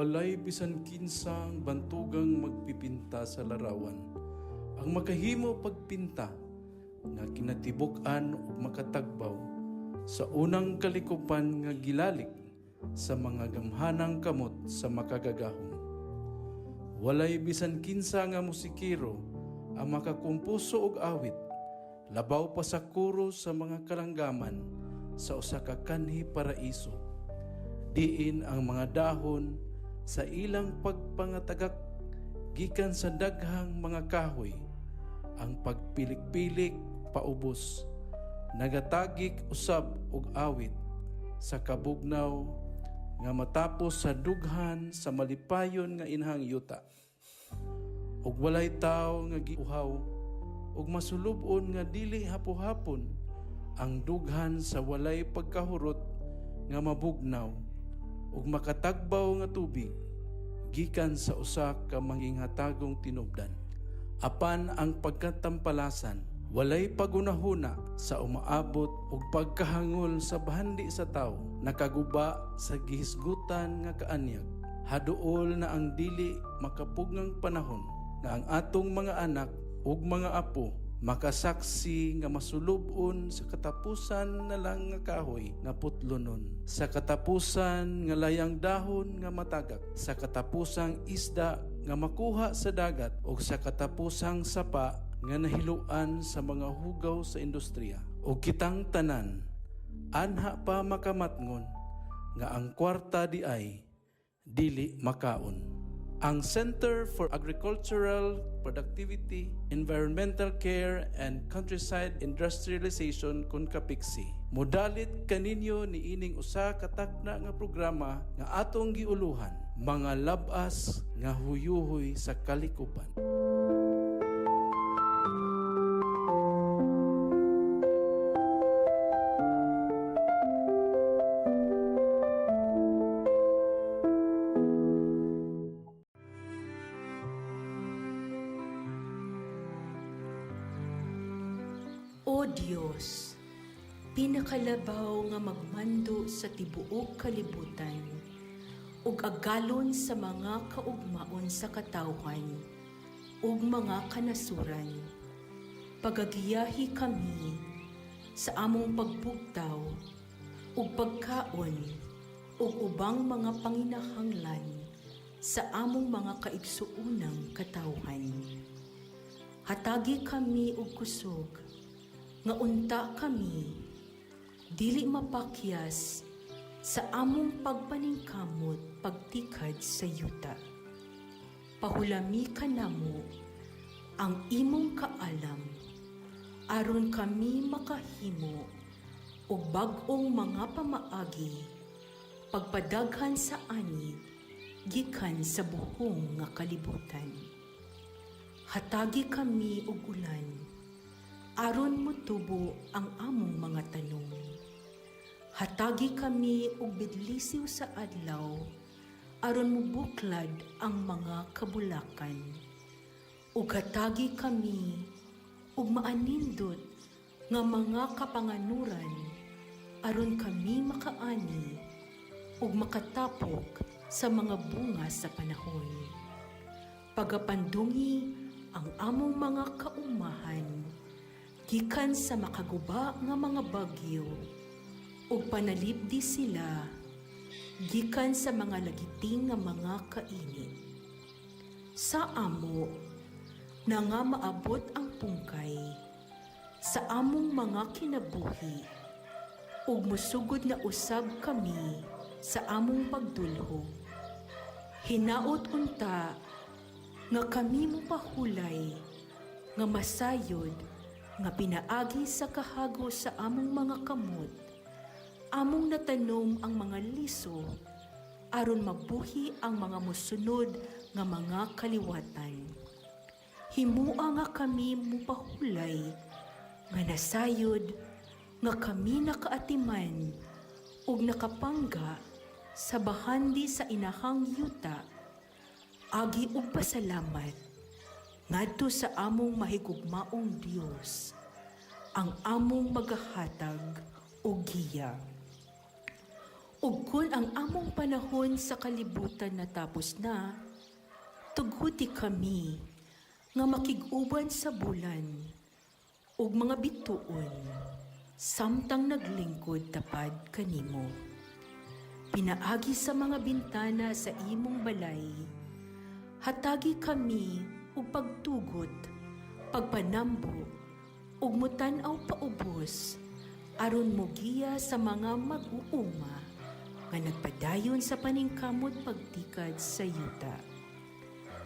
walay bisan kinsang bantugang magpipinta sa larawan. Ang makahimo pagpinta nga kinatibuk-an ug makatagbaw sa unang kalikupan nga gilalik sa mga gamhanang kamot sa makagagahom. Walay bisan kinsa nga musikero ang makakumpuso og awit, labaw pa sa kuro sa mga kalanggaman sa usa ka kanhi paraiso. Diin ang mga dahon sa ilang pagpangatagak gikan sa daghang mga kahoy, ang pagpilik-pilik paubos, nagatagik usab og awit sa kabugnaw nga matapos sa dughan sa malipayon nga inhang yuta. Ug walay tawo nga giuhaw ug masulub-on nga dili hapo-hapon ang dughan sa walay pagkahurot nga mabugnaw ug makatagbaw nga tubig gikan sa usa ka manginghatagong tinubdan. Apan ang pagkatampalasan walay pagunahuna sa umaabot ug pagkahangol sa bahandi sa tawo, nakaguba sa gihisgutan nga kaanyag. Haduol na ang dili makapugngang panahon nga ang atong mga anak ug mga apo makasaksi nga masulub-on sa katapusan na lang nga kahoy nga putlonon, sa katapusan nga layang dahon nga matagak, sa katapusang isda nga makuha sa dagat o sa katapusang sapa nga nahiluan sa mga hugaw sa industriya. O kitang tanan, anha pa makamatngon nga ang kwarta di ay dili makaon. Ang Center for Agricultural Productivity, Environmental Care, and Countryside Industrialization (CONCAPICSI) modalit kaninyo ni ining usa ka takna nga programa nga atong giuluhan, mga labas nga huyuhoy sa Kalikupan. O Diyos, pinakalabaw nga magmando sa tibuok kalibutan, ug agalon sa mga kaugmaon sa katawhan, ug mga kanasuran. Pagagiyahi kami sa among pagbugtaw, ug pagkaon, ug ubang mga panginahanglan sa among mga kaigsuunang katawhan. Hatagi kami og kusog, nga unta kami, dili mapakyas sa among pagpaningkamot pagtikad sa yuta. Pahulami ka namo ang imong kaalam, aron kami makahimo og bag-ong mga pamaagi, pagpadaghan sa ani, gikan sa buhong nga kalibutan. Hatagi kami og ulan, aron motubo ang among mga tanong. Hatagi kami og bidlisiw sa adlaw, aron mobuklad ang mga kabulakan. Ug hatagi kami og maanindot nga mga kapanganuran, aron kami makaani ug makatapok sa mga bunga sa panahon. Pagapandungi ang among mga kaumahan, gikan sa makaguba nga mga bagyo, ug panalipdi sila gikan sa mga lagiting nga mga kainit. Sa amo na nga maabot ang pungkay sa among mga kinabuhi, ug musugod na usab kami sa among pagdulhog. Hinaot unta nga kami mopahulay nga masayod nga pinaagi sa kahago sa among mga kamot, among natanom ang mga liso, aron mabuhi ang mga musunod nga mga kaliwatan. Himua nga kami mupahulay, nga nasayod, nga kami nakaatiman, ug nakapangga sa bahandi sa inahang yuta, agi ug pasalamat ngadto sa among mahigugmaong Dios, ang among magahatag og giya. Ug kun ang among panahon sa kalibutan natapos na, tughuti kami nga makig-uban sa bulan ug mga bituon samtang naglingkod tapad kanimo. Pinaagi sa mga bintana sa imong balay, hatagi kami ug pagtugot, pagpanambo ug mutan-aw paubos aron mogiya sa mga mag-uuma nga nagpadayon sa paningkamot pagtikad sa yuta.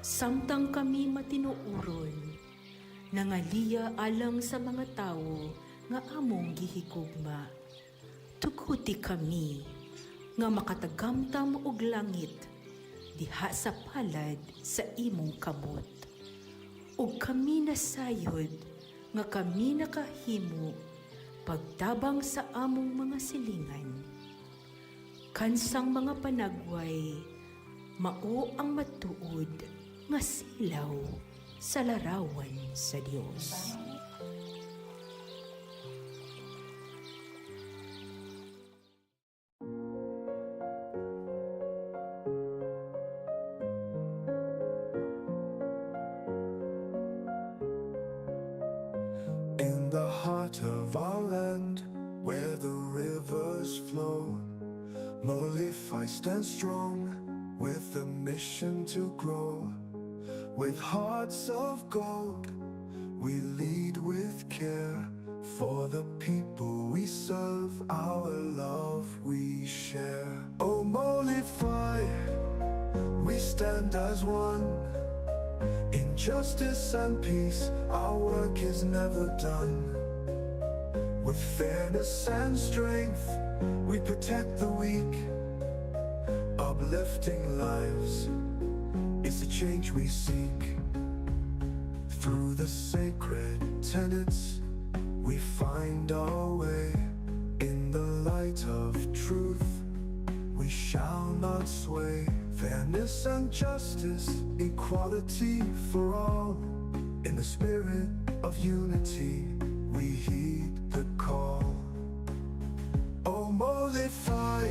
Samtang kami matinuuron, nangaliya alang sa mga tawo nga among gihigugma. Tuguti kami nga makatagamtam og langit diha sa palad sa imong kamot. Ug kami nasayod nga kami nakahimo pagtabang sa among mga silingan. Kansang mga panagway, mao ang matuod nga silaw sa larawan sa Dios. In the heart of our land, where the rivers flow, Molify stands strong, with a mission to grow. With hearts of gold, we lead with care. For the people we serve, our love we share. Oh, Molify, we stand as one. In justice and peace, our work is never done. With fairness and strength, we protect the weak. Uplifting lives is the change we seek. Through the sacred tenets, we find our way. In the light of truth, we shall not sway. Fairness and justice, equality for all. In the spirit of unity, we heed the call. Oh, Molify,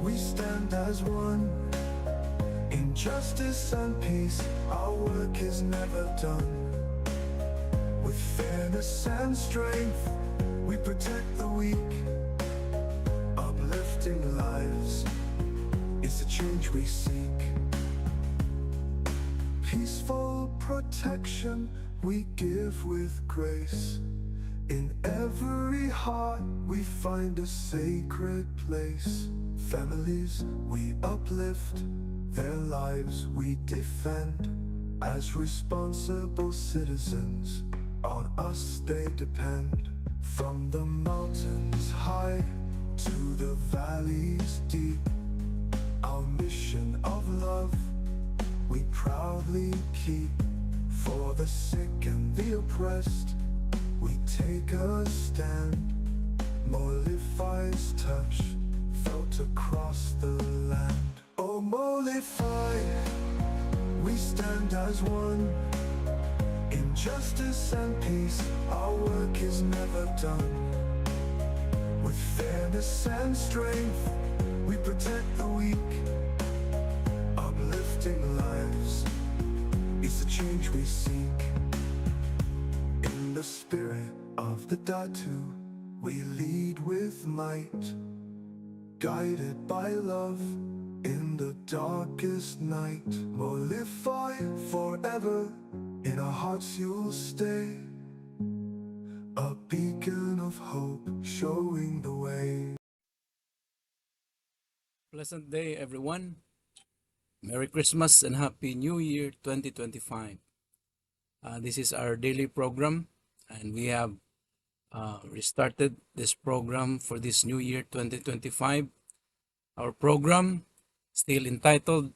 we stand as one. In justice and peace, our work is never done. With fairness and strength, we protect the weak. Uplifting lives is the change we seek. Peaceful protection we give with grace. In every heart we find a sacred place. Families we uplift, their lives we defend. As responsible citizens, on us they depend. From the mountains high to the valleys deep, our mission of love we proudly keep. For the sick and the oppressed, we take a stand. Molify's touch felt across the land. Oh, Molify, we stand as one. In justice and peace, our work is never done. With fairness and strength, we protect the weak. Uplifting lives is the change we seek. In the spirit of the Datu, we lead with might. Guided by love in the darkest night. Molify forever, in our hearts you'll stay. A beacon of hope showing the way. Pleasant day, everyone. Merry Christmas and Happy New Year 2025. This is our daily program, and we have restarted this program for this new year 2025. Our program still entitled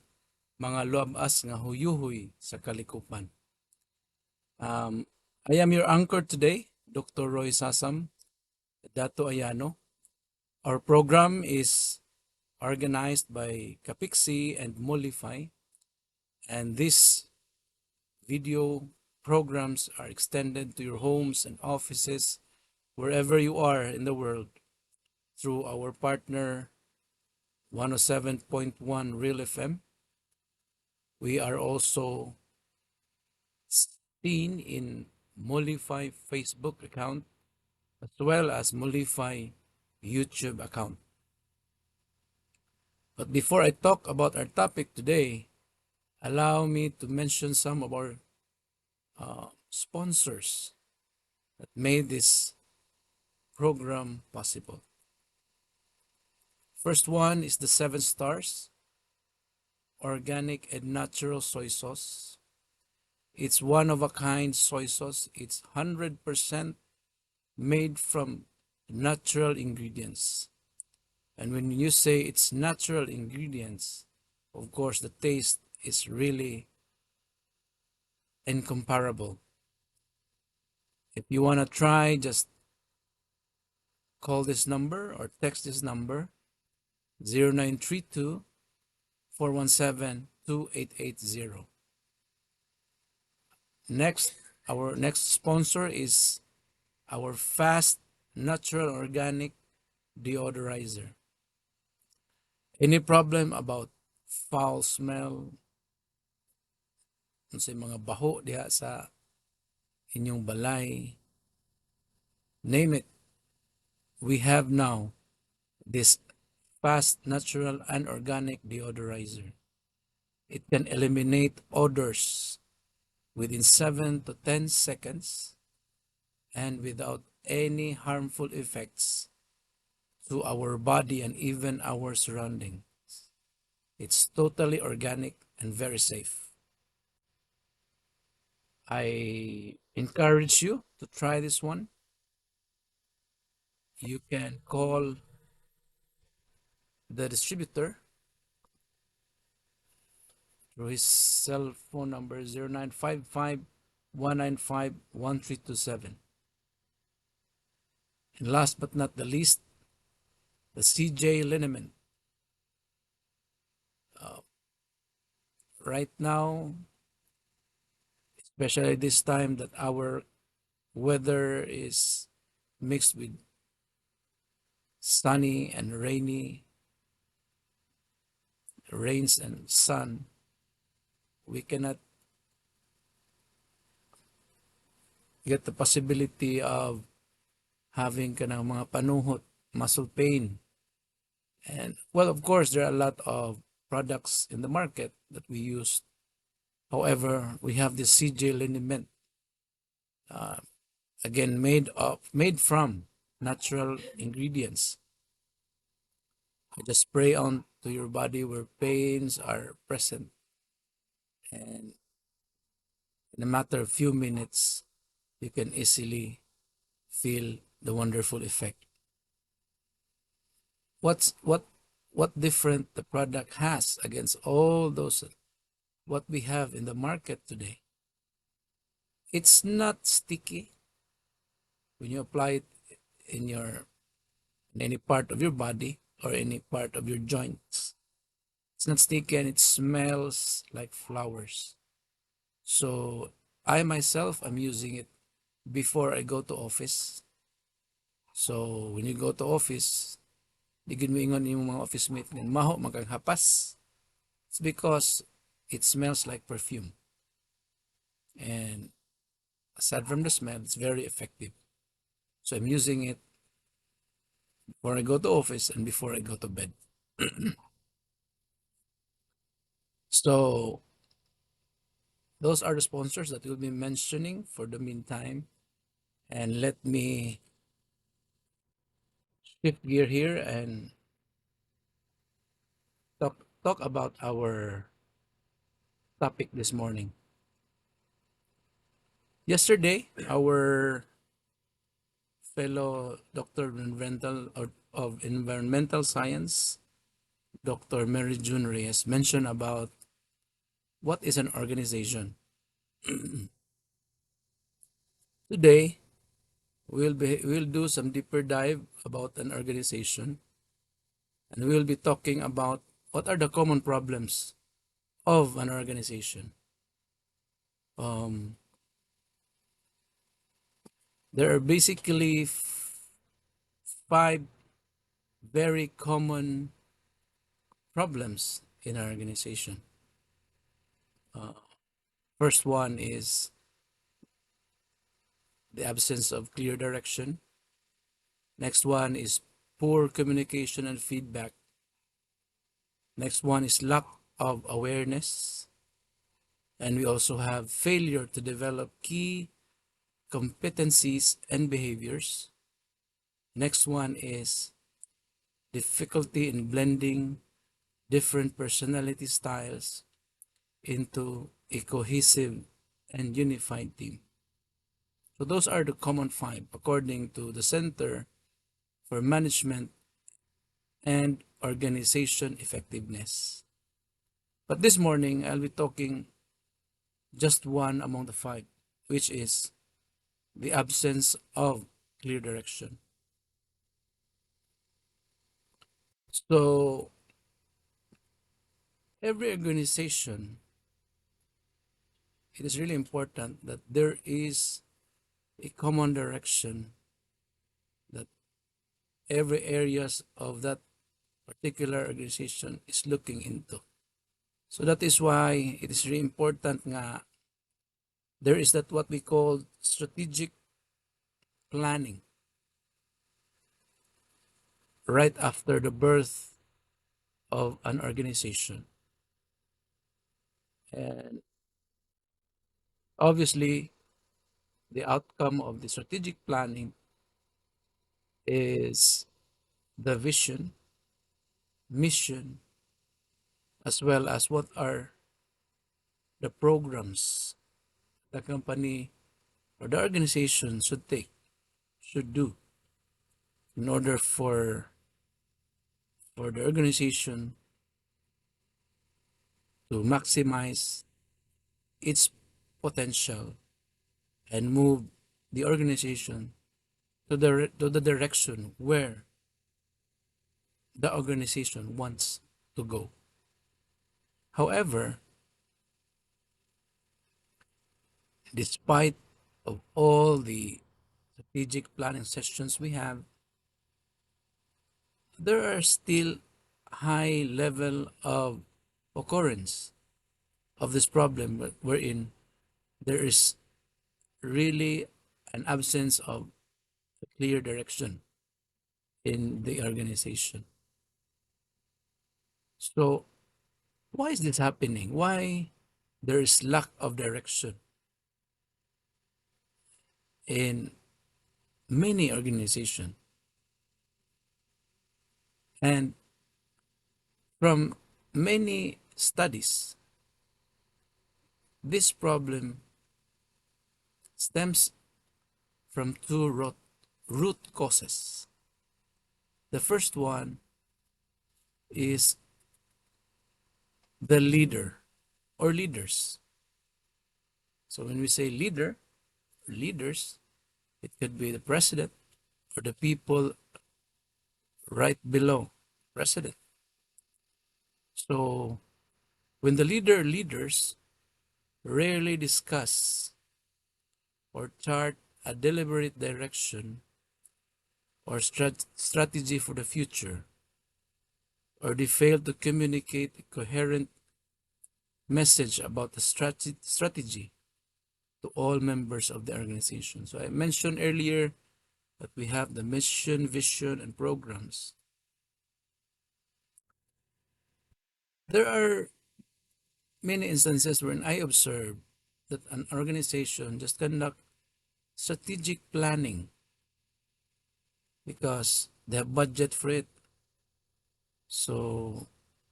Mga Luabas nga Huyuhoy sa Kalikupan. I am your anchor today, Dr. Roy Sasam, Dato Ayano. Our program is organized by Kapiksi and Molify, and these video programs are extended to your homes and offices wherever you are in the world through our partner 107.1 Real FM. We are also seen in Molify Facebook account as well as Molify YouTube account. But before I talk about our topic today, allow me to mention some of our sponsors that made this program possible. First one is the 7 Stars Organic and Natural Soy Sauce. It's one of a kind soy sauce. It's 100% made from natural ingredients. And when you say it's natural ingredients, of course, the taste is really incomparable. If you want to try, just call this number or text this number 0932 417 2880. Next, our next sponsor is our fast natural organic deodorizer. Any problem about foul smell, sa mga baho diha sa inyong balay, name it, we have now this fast natural and organic deodorizer. It can eliminate odors within 7 to 10 seconds and without any harmful effects to our body and even our surroundings. It's totally organic and very safe. I encourage you to try this one. You can call the distributor through his cell phone number 0955 195 1327. And last but not the least, the CJ liniment. Right now, especially this time that our weather is mixed with sunny and rainy, rains and sun, we cannot get the possibility of having kanang mga panuhot, muscle pain. And well, of course, there are a lot of products in the market that we use. However, we have this CJ liniment, again made from natural ingredients. I just spray on to your body where pains are present, and in a matter of few minutes, you can easily feel the wonderful effect. What different the product has against all those what we have in the market today? It's not sticky when you apply it in any part of your body or any part of your joints. It's not sticky and it smells like flowers. So I myself am using it before I go to office. So when you go to office, digin mo ingon yung mga office mate ngan maho magkang hapas. It's because it smells like perfume. And aside from the smell, it's very effective. So I'm using it before I go to office and before I go to bed. So those are the sponsors that we'll be mentioning for the meantime. And let me shift gear here and talk about our topic this morning. Yesterday, our fellow doctor of environmental science, Dr. Mary June Reyes, mentioned about what is an organization. Today, we'll do some deeper dive about an organization, and we'll be talking about what are the common problems of an organization. There are basically 5 very common problems in our organization. First one is the absence of clear direction. Next one is poor communication and feedback. Next one is lack of awareness. And we also have failure to develop key competencies and behaviors. Next one is difficulty in blending different personality styles into a cohesive and unified team. So those are the common five according to the Center for Management and Organization Effectiveness. But this morning, I'll be talking just one among the five, which is the absence of clear direction. So every organization, it is really important that there is a common direction that every areas of that particular organization is looking into. So that is why it is really important nga there is that what we call strategic planning right after the birth of an organization. And obviously, the outcome of the strategic planning is the vision, mission, as well as what are the programs the company or the organization should take, should do in order for the organization to maximize its potential and move the organization to the direction where the organization wants to go. However, despite of all the strategic planning sessions we have, there are still high level of occurrence of this problem wherein there is really an absence of a clear direction in the organization. So why is this happening? Why there is lack of direction in many organizations? And from many studies, this problem stems from two root causes. The first one is the leader or leaders. So when we say leader, leaders, it could be the president or the people right below president. So when the leaders rarely discuss or chart a deliberate direction or strategy for the future, or they fail to communicate a coherent message about the strategy to all members of the organization. So I mentioned earlier that we have the mission, vision, and programs. There are many instances when I observe that an organization just conduct strategic planning because they have budget for it. So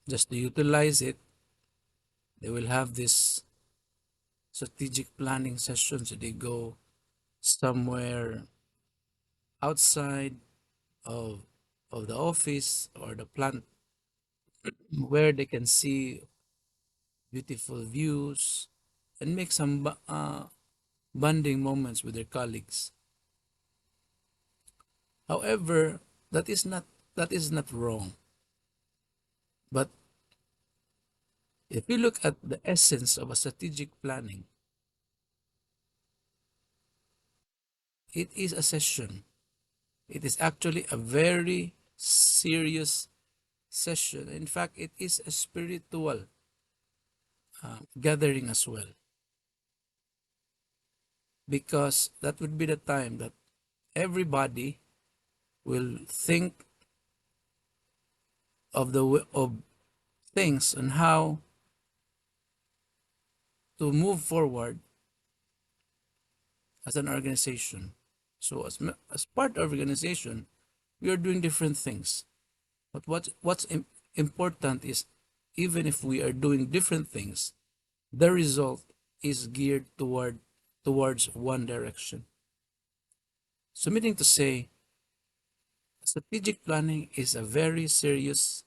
just to utilize it, they will have this strategic planning sessions. So they go somewhere outside of the office or the plant where they can see beautiful views and make some bonding moments with their colleagues. However, that is not wrong. But if you look at the essence of a strategic planning, it is a session. It is actually a very serious session. In fact, it is a spiritual gathering as well, because that would be the time that everybody will think of of things on how to move forward as an organization. So as part of organization, we are doing different things. But what's important is, even if we are doing different things, the result is geared towards one direction. So meaning to say, strategic planning is a very serious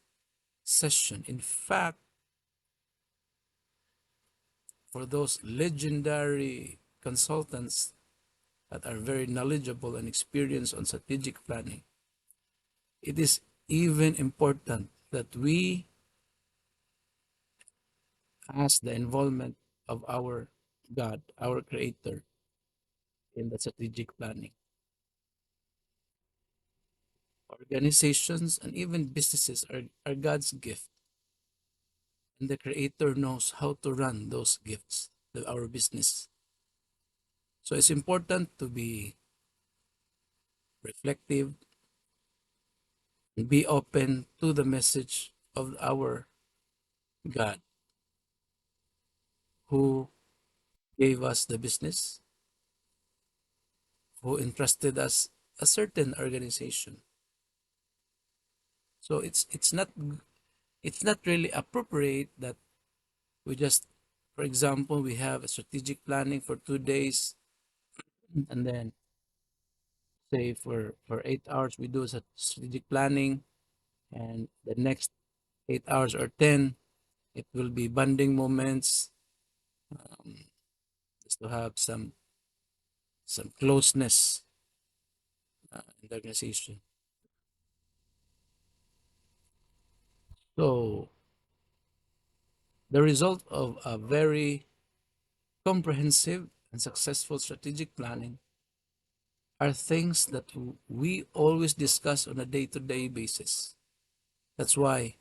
session. In fact, for those legendary consultants that are very knowledgeable and experienced on strategic planning, it is even important that we ask the involvement of our God, our Creator, in the strategic planning. Organizations and even businesses are God's gift, and the Creator knows how to run those gifts, our business. So it's important to be reflective, and be open to the message of our God, who gave us the business, who entrusted us a certain organization. So it's not really appropriate that we just, for example, we have a strategic planning for 2 days, and then say for 8 hours we do strategic planning, and the next 8 hours or 10, it will be bonding moments, um, just to have some closeness in the organization. So the result of a very comprehensive and successful strategic planning are things that we always discuss on a day-to-day basis. That's why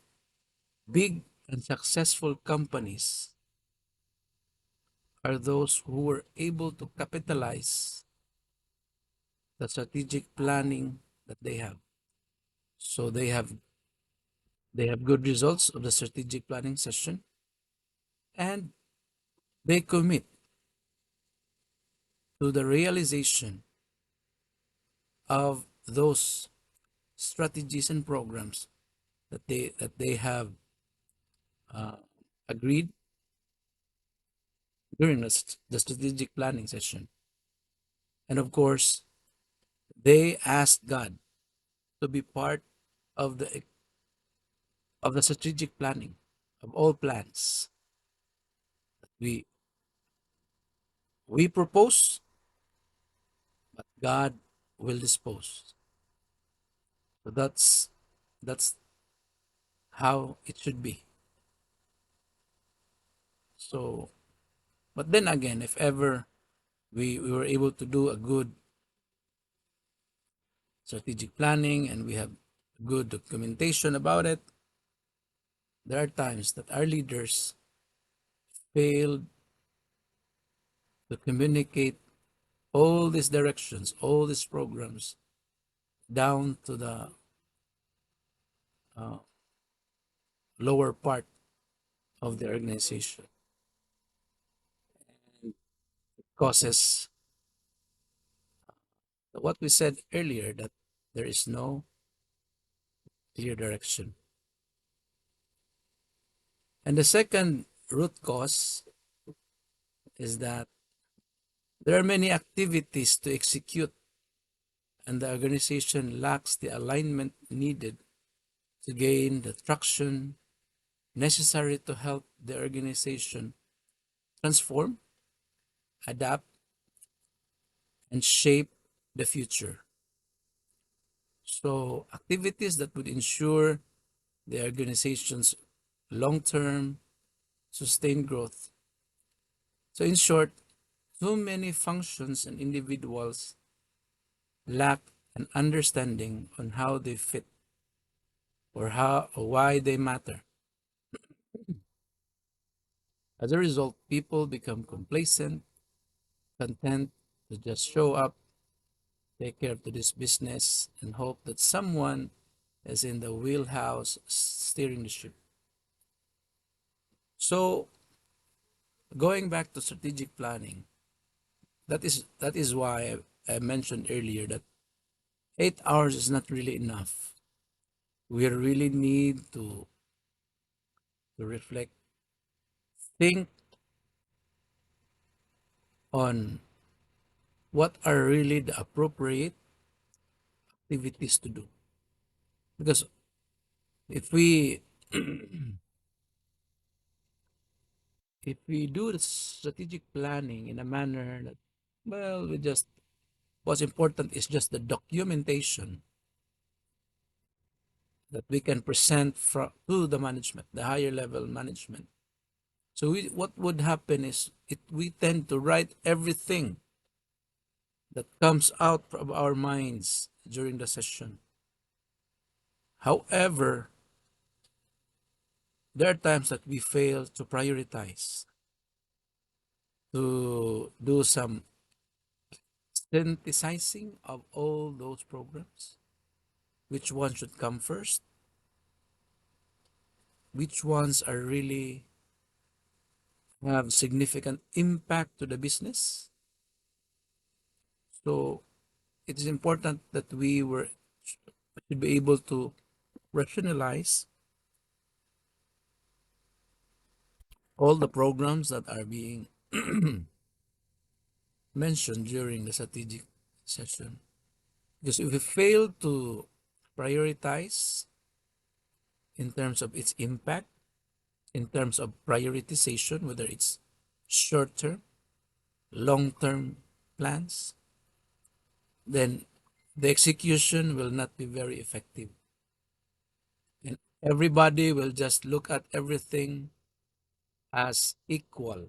big and successful companies are those who were able to capitalize the strategic planning that they have. So they have good results of the strategic planning session, and they commit to the realization of those strategies and programs that they have uh, agreed during the strategic planning session. And of course, they ask God to be part of the strategic planning of all plans. We we propose, but God will dispose. So that's how it should be. So, but then again, if ever we were able to do a good strategic planning and we have good documentation about it, there are times that our leaders failed to communicate all these directions, all these programs down to the uh, lower part of the organization. And it causes what we said earlier, that there is no clear direction. And the second root cause is that there are many activities to execute, and the organization lacks the alignment needed to gain the traction necessary to help the organization transform, adapt, and shape the future. So, activities that would ensure the organization's long term sustained growth. So, in short, too many functions and individuals lack an understanding on how they fit or how or why they matter. As a result, people become complacent, content to just show up, take care of this business, and hope that someone is in the wheelhouse steering the ship. So, going back to strategic planning, that is why I mentioned earlier that 8 hours is not really enough. We really need to reflect, think on what are really the appropriate activities to do. Because if we if we do the strategic planning in a manner that, well, we just, what's important is just the documentation that we can present to the management, the higher level management. So what would happen is we tend to write everything that comes out from our minds during the session. However, there are times that we fail to prioritize, to do some synthesizing of all those programs. Which one should come first? Which ones are really have significant impact to the business? So it is important that we should be able to rationalize all the programs that are being mentioned during the strategic session. Because if we fail to prioritize in terms of its impact, in terms of prioritization, whether it's short term, long term plans, then the execution will not be very effective. And everybody will just look at everything as equal.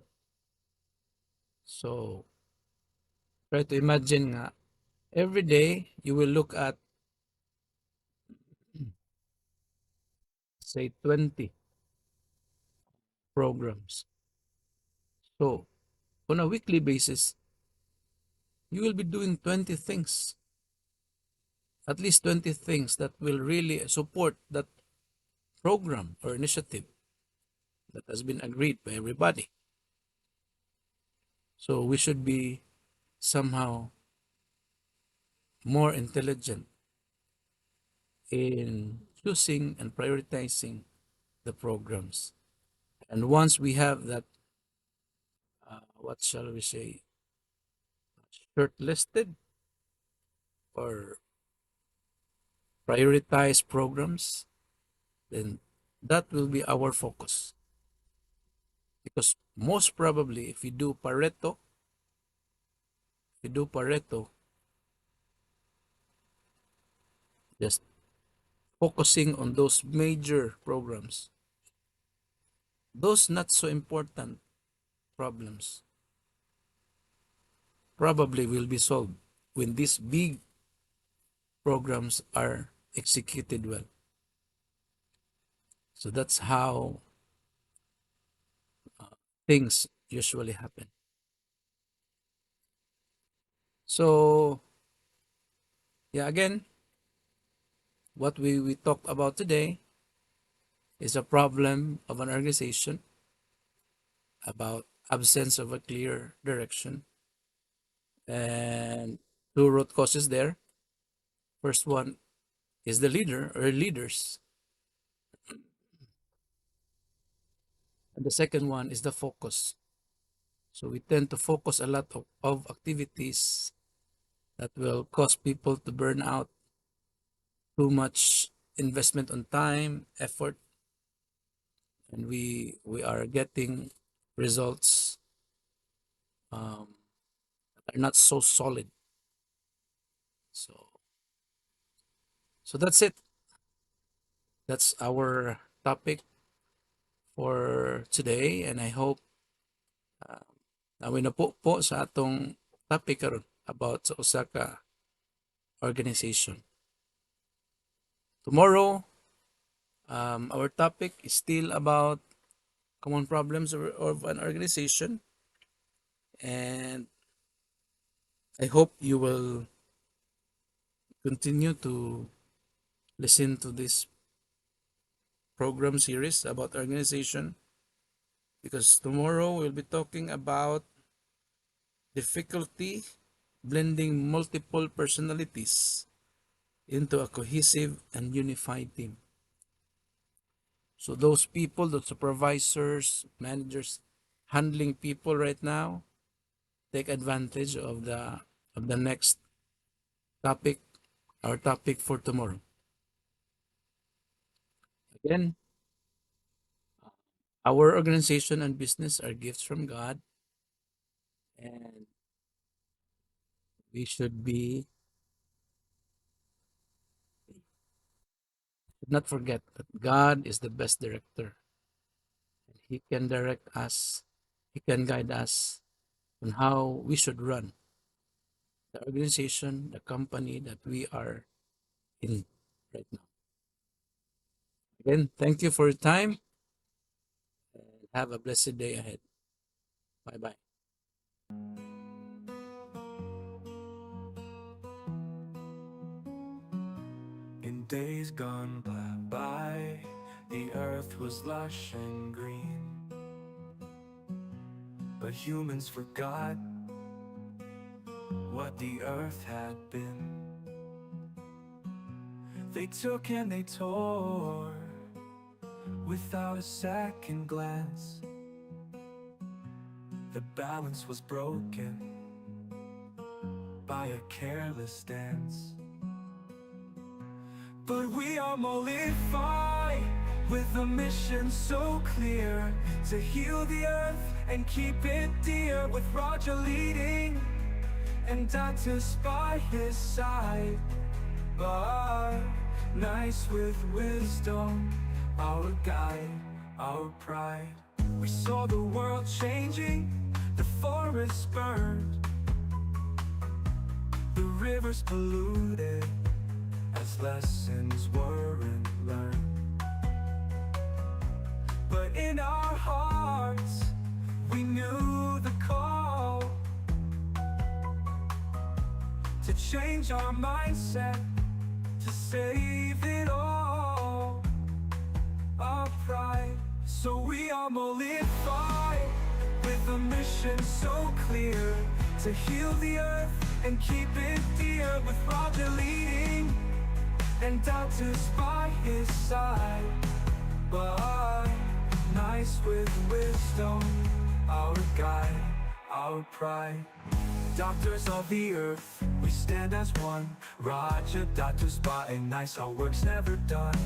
So try to imagine nga, every day you will look at, say, 20 programs. So on a weekly basis, you will be doing 20 things, at least 20 things that will really support that program or initiative that has been agreed by everybody. So we should be somehow more intelligent in choosing and prioritizing the programs. And once we have that, what shall we say, shortlisted or prioritized programs, then that will be our focus. Because most probably, if we do Pareto, just focusing on those major programs, those not so important problems probably will be solved when these big programs are executed well. So that's how things usually happen. So, yeah, again, what we talked about today is a problem of an organization about absence of a clear direction, and two root causes there. First one is the leader or leaders, and the second one is the focus. So we tend to focus a lot of activities that will cause people to burn out, too much investment on time, effort, and we are getting results that are not so solid. So that's it. That's our topic for today, and I hope nawin na po sa atong topic karon about sa Osaka organization. Tomorrow Our topic is still about common problems of an organization, and I hope you will continue to listen to this program series about organization, because tomorrow we'll be talking about difficulty blending multiple personalities into a cohesive and unified team. So those people, the supervisors, managers handling people right now, take advantage of the next topic, our topic for tomorrow. Again, our organization and business are gifts from God, and we should not forget that God is the best director. He can direct us, He can guide us on how we should run the organization, the company that we are in right now. Again, thank you for your time, and have a blessed day ahead. Bye bye. In days gone by, the earth was lush and green. But humans forgot what the earth had been. They took and they tore without a second glance. The balance was broken by a careless dance. But we are mollified with a mission so clear, to heal the earth and keep it dear, with Roger leading and doctors by his side. But nice with wisdom, our guide, our pride. We saw the world changing, the forests burned, the rivers polluted, as lessons weren't learned. But in our hearts, we knew the call to change our mindset, to save it all, our pride. So we are mollified with a mission so clear, to heal the earth and keep it dear, with Roger leading and doctors by his side. But nice with wisdom, our guide, our pride. Doctors of the earth, we stand as one. Roger, doctors by nice, our work's never done.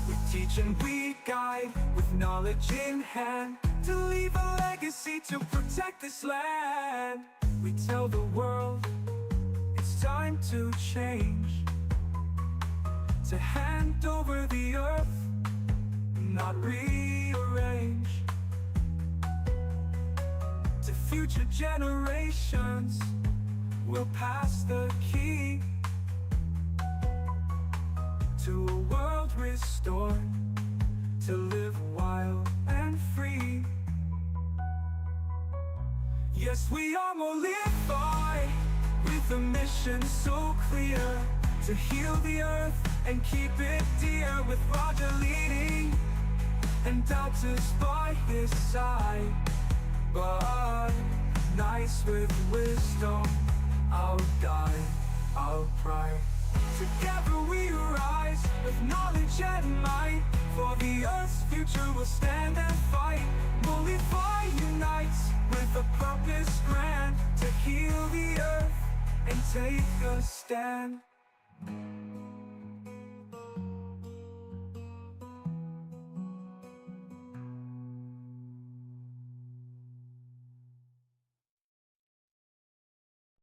We teach and we guide, with knowledge in hand, to leave a legacy to protect this land. We tell the world it's time to change, to hand over the earth, not rearrange. To future generations, we'll pass the key to a world restored, to live wild and free. Yes, we are mollified with a mission so clear, to heal the earth and keep it dear, with Roger leading and doctors by his side. But nice with wisdom, our guide, our pride. Together we rise with knowledge and might, for the earth's future will stand and fight. Mollify unites with a purpose grand, to heal the earth and take a stand.